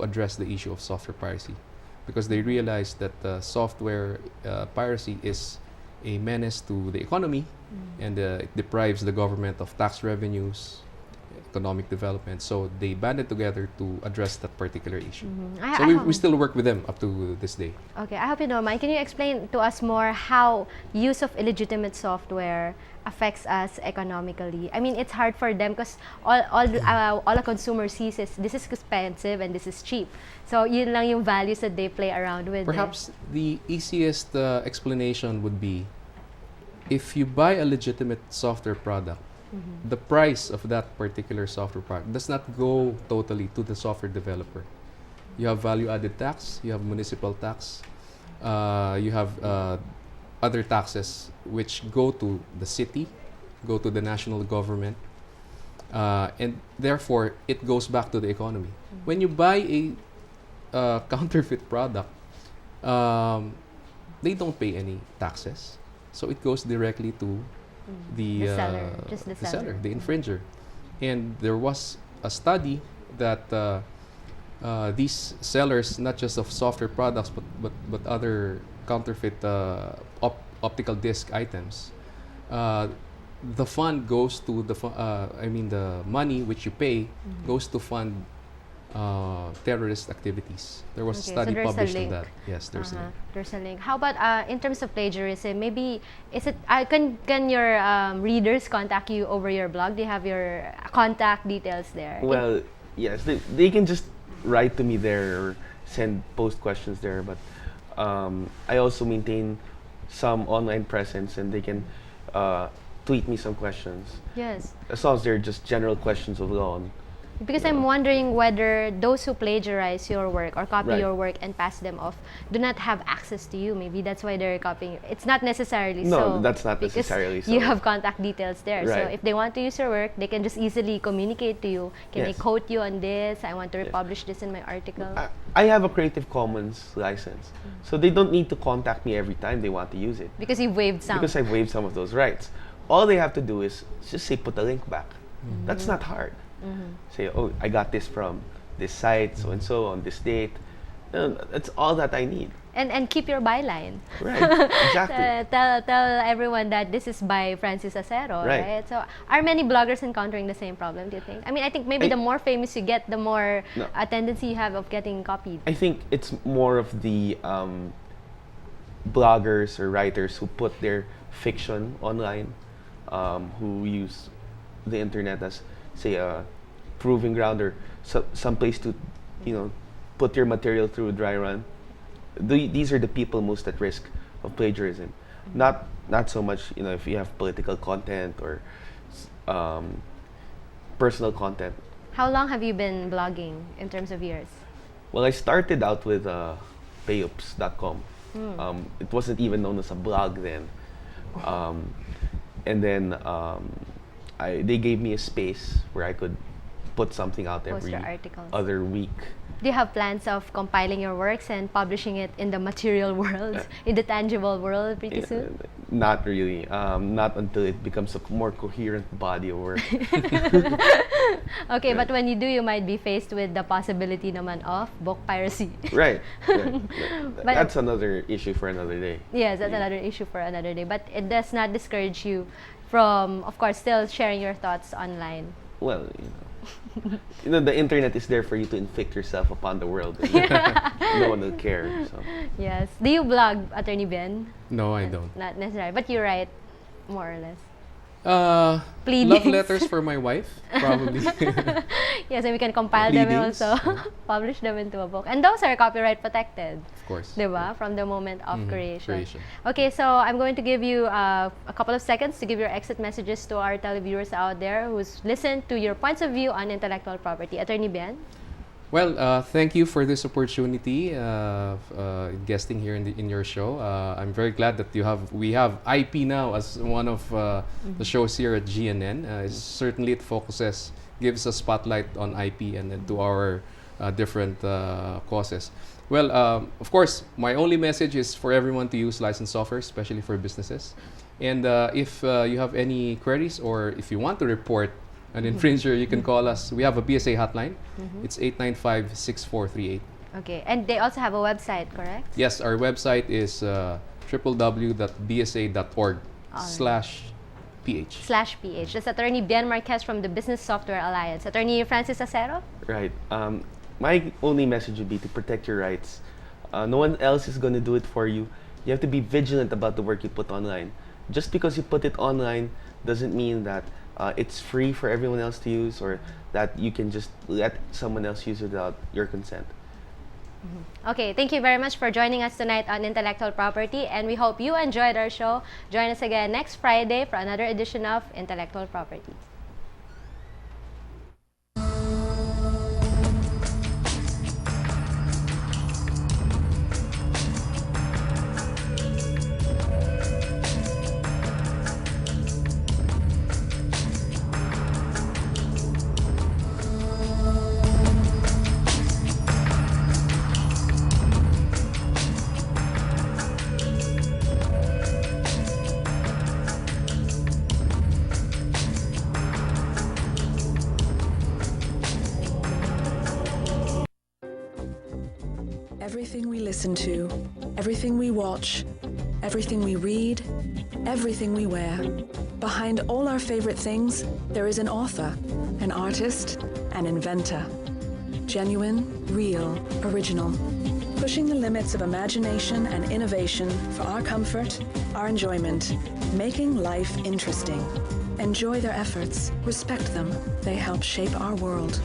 address the issue of software piracy, because they realized that software piracy is a menace to the economy, and it deprives the government of tax revenues, economic development. So they banded together to address that particular issue. So we still work with them up to this day. Okay, I hope you don't mind. Can you explain to us more how use of illegitimate software affects us economically? I mean, it's hard for them because all a consumer sees is this is expensive and this is cheap. So yun lang yung values that they play around with. Perhaps the easiest explanation would be, if you buy a legitimate software product, the price of that particular software product does not go totally to the software developer. You have value-added tax, you have municipal tax, you have other taxes which go to the city, go to the national government, and therefore it goes back to the economy. When you buy a counterfeit product, they don't pay any taxes, so it goes directly to the seller, just the seller, the infringer. And there was a study that these sellers, not just of software products but other counterfeit optical disc items, the fund goes to the money which you pay goes to fund terrorist activities. There was a study published on that. Yes, there's a link. There's a link. How about in terms of plagiarism? Maybe is it? Can your readers contact you over your blog? Do you have your contact details there? Well, yes, they can just write to me there or post questions there. But I also maintain some online presence, and they can tweet me some questions. Yes. As long as they're just general questions of law. Because I'm wondering whether those who plagiarize your work or copy Right. your work and pass them off do not have access to you. Maybe that's why they're copying you. It's not necessarily No, so. that's not because necessarily so. you have contact details there. So Right. if they want to use your work, they can just easily communicate to you. Can I Yes. quote you on this? I want to Yes. republish this in my article. I have a Creative Commons license, so they don't need to contact me every time they want to use it. Because you've waived some. Because I've waived some of those rights. All they have to do is just say, put the link back. That's not hard. Say, oh, I got this from this site, so and so, on this date. That's all that I need. And keep your byline. Right, exactly. Tell everyone that this is by Francis Acero, right? So are many bloggers encountering the same problem, do you think? I mean, I think maybe the more famous you get, the more tendency you have of getting copied. I think it's more of the bloggers or writers who put their fiction online, who use the internet as, say, a proving ground or some place to, put your material through a dry run. These are the people most at risk of plagiarism. Not so much, if you have political content or personal content. How long have you been blogging in terms of years? Well, I started out with payups.com. It wasn't even known as a blog then. And then they gave me a space where I could put something out Post every your articles. other week. Do you have plans of compiling your works and publishing it in the material world, in the tangible world pretty soon? Not really. Not until it becomes a more coherent body of work. Okay, but when you do, you might be faced with the possibility naman of book piracy. Right. But That's another issue for another day. yes, that's another issue for another day. But it does not discourage you from, of course, still sharing your thoughts online. Well, the internet is there for you to inflict yourself upon the world. No one will care. So. Yes. Do you blog, Attorney Ben? No, I don't. Not necessarily, but you write more or less. Love letters for my wife, probably. Yes, and we can compile them and Pleadings. also publish them into a book. And those are copyright protected. Of course. Diba? From the moment of creation. Creation. Okay, so I'm going to give you a couple of seconds to give your exit messages to our televiewers out there who's listened to your points of view on intellectual property. Attorney Ben? Well, thank you for this opportunity guesting here in your show. I'm very glad that we have IP now as one of the shows here at GNN. Certainly, it gives a spotlight on IP and to our different causes. Well, of course, my only message is for everyone to use licensed software, especially for businesses. And if you have any queries or if you want to report an infringer, you can call us. We have a BSA hotline. It's 895-6438. Okay, and they also have a website, correct? Yes, our website is www.bsa.org/ph. /PH. That's Attorney Bien Marquez from the Business Software Alliance. Attorney Francis Acero? Right. My only message would be to protect your rights. No one else is going to do it for you. You have to be vigilant about the work you put online. Just because you put it online doesn't mean that it's free for everyone else to use, or that you can just let someone else use it without your consent. Okay, thank you very much for joining us tonight on Intellectual Property, and we hope you enjoyed our show. Join us again next Friday for another edition of Intellectual Property. Everything we listen to, everything we watch, everything we read, everything we wear. Behind all our favorite things, there is an author, an artist, an inventor. Genuine, real, original. Pushing the limits of imagination and innovation for our comfort, our enjoyment, making life interesting. Enjoy their efforts, respect them. They help shape our world.